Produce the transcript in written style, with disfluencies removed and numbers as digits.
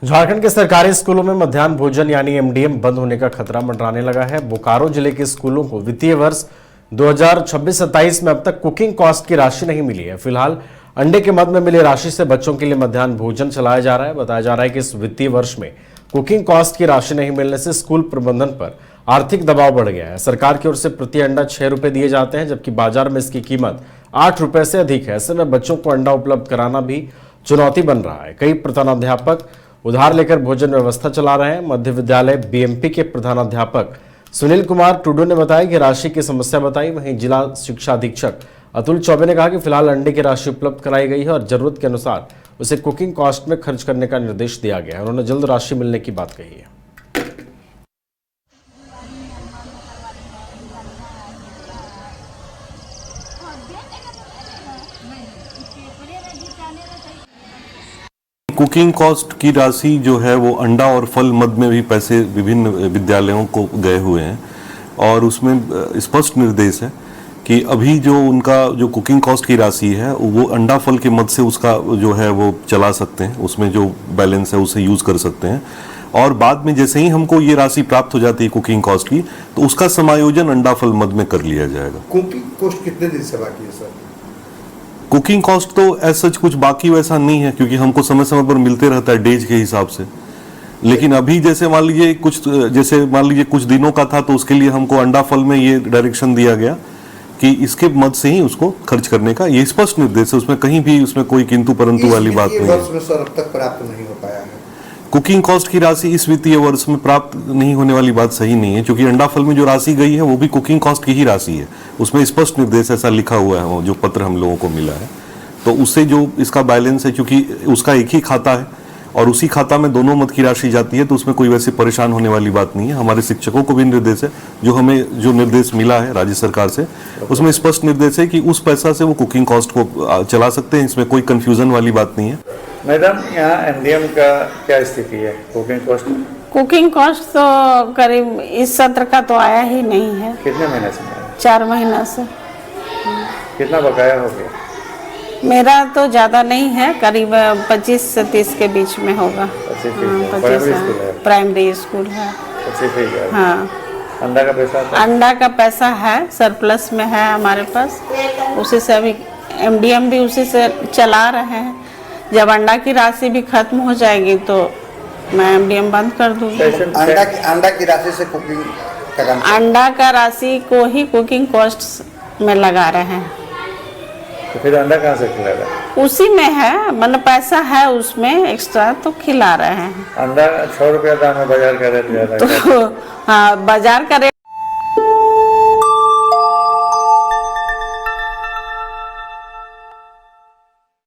झारखंड के सरकारी स्कूलों में मध्याह्न भोजन यानी एमडीएम बंद होने का खतरा मंडराने लगा है। बोकारो जिले के स्कूलों को वित्तीय वर्ष 2026-27 में अब तक कुकिंग कॉस्ट की राशि नहीं मिली है। फिलहाल अंडे के मद में मिली राशि से बच्चों के लिए मध्याह्न भोजन चलाया जा रहा है। बताया जा रहा है कि इस वित्तीय वर्ष में कुकिंग कॉस्ट की राशि नहीं मिलने से स्कूल प्रबंधन पर आर्थिक दबाव बढ़ गया है। सरकार की ओर से प्रति अंडा 6 रुपए दिए जाते हैं, जबकि बाजार में इसकी कीमत 8 रुपए से अधिक है। ऐसे में बच्चों को अंडा उपलब्ध कराना भी चुनौती बन रहा है। कई प्रधानाध्यापक उधार लेकर भोजन व्यवस्था चला रहे हैं। मध्य विद्यालय बीएमपी के प्रधानाध्यापक सुनील कुमार टुडू ने बताया कि राशि की समस्या बताई। वहीं जिला शिक्षा अधीक्षक अतुल चौबे ने कहा कि फिलहाल अंडे की राशि उपलब्ध कराई गई है और जरूरत के अनुसार उसे कुकिंग कॉस्ट में खर्च करने का निर्देश दिया गया है। उन्होंने जल्द राशि मिलने की बात कही है। कुकिंग कॉस्ट की राशि जो है वो अंडा और फल मद में भी पैसे विभिन्न विद्यालयों को गए हुए हैं और उसमें स्पष्ट निर्देश है कि अभी जो उनका जो कुकिंग कॉस्ट की राशि है वो अंडा फल के मद से उसका जो है वो चला सकते हैं, उसमें जो बैलेंस है उसे यूज कर सकते हैं और बाद में जैसे ही हमको ये राशि प्राप्त हो जाती है कुकिंग कॉस्ट की तो उसका समायोजन अंडा फल मद में कर लिया जाएगा। कुकिंग कॉस्ट कितने दिन से बाकी है सर? कुकिंग कॉस्ट तो ऐसा कुछ बाकी वैसा नहीं है क्योंकि हमको समय समय पर मिलते रहता है डेज के हिसाब से। लेकिन अभी जैसे मान लीजिए कुछ दिनों का था तो उसके लिए हमको अंडा फल में ये डायरेक्शन दिया गया कि इसके मद से ही उसको खर्च करने का ये स्पष्ट निर्देश है। उसमें कहीं भी उसमें कोई किंतु परंतु वाली बात नहीं है। सर अब तक प्राप्त नहीं हो पाया है कुकिंग कॉस्ट की राशि इस वित्तीय वर्ष में प्राप्त नहीं होने वाली बात सही नहीं है क्योंकि अंडा फल में जो राशि गई है वो भी कुकिंग कॉस्ट की ही राशि है। उसमें स्पष्ट निर्देश ऐसा लिखा हुआ है जो पत्र हम लोगों को मिला है। तो उससे जो इसका बैलेंस है क्योंकि उसका एक ही खाता है और उसी खाता में दोनों मद की राशि जाती है तो उसमें कोई वैसे परेशान होने वाली बात नहीं है। हमारे शिक्षकों को भी निर्देश है, जो हमें जो निर्देश मिला है राज्य सरकार से उसमें स्पष्ट निर्देश है कि उस पैसा से वो कुकिंग कॉस्ट को चला सकते हैं। इसमें कोई कंफ्यूजन वाली बात नहीं है। मैडम, यहाँ एमडीएम का क्या स्थिति है? कुकिंग कॉस्ट तो करीब इस सत्र का तो आया ही नहीं है। कितने महीने से? 4 महीना से। कितना बकाया हो गया? मेरा तो ज़्यादा नहीं है, करीब 25 से 30 के बीच में होगा। 25 प्राइमरी स्कूल है। 25 हाँ। अंडा का पैसा? अंडा का पैसा है, सरप्लस में है हमारे पास। उसी से अभी एमडीएम भी उसी से चला रहे हैं। जब अंडा की राशि भी खत्म हो जाएगी तो मैं एमडीएम बंद कर दूंगी। अंडा की राशि से कुकिंग का काम? अंडा का राशि को ही कुकिंग कॉस्ट में लगा रहे हैं। तो फिर अंडा कहाँ से खिलाएगा? उसी में है, मतलब पैसा है उसमें एक्स्ट्रा तो खिला रहे हैं। अंडा 6 रुपया दाम है, बाजार का रेट ज्यादा है। तो हाँ, बाजार का रेट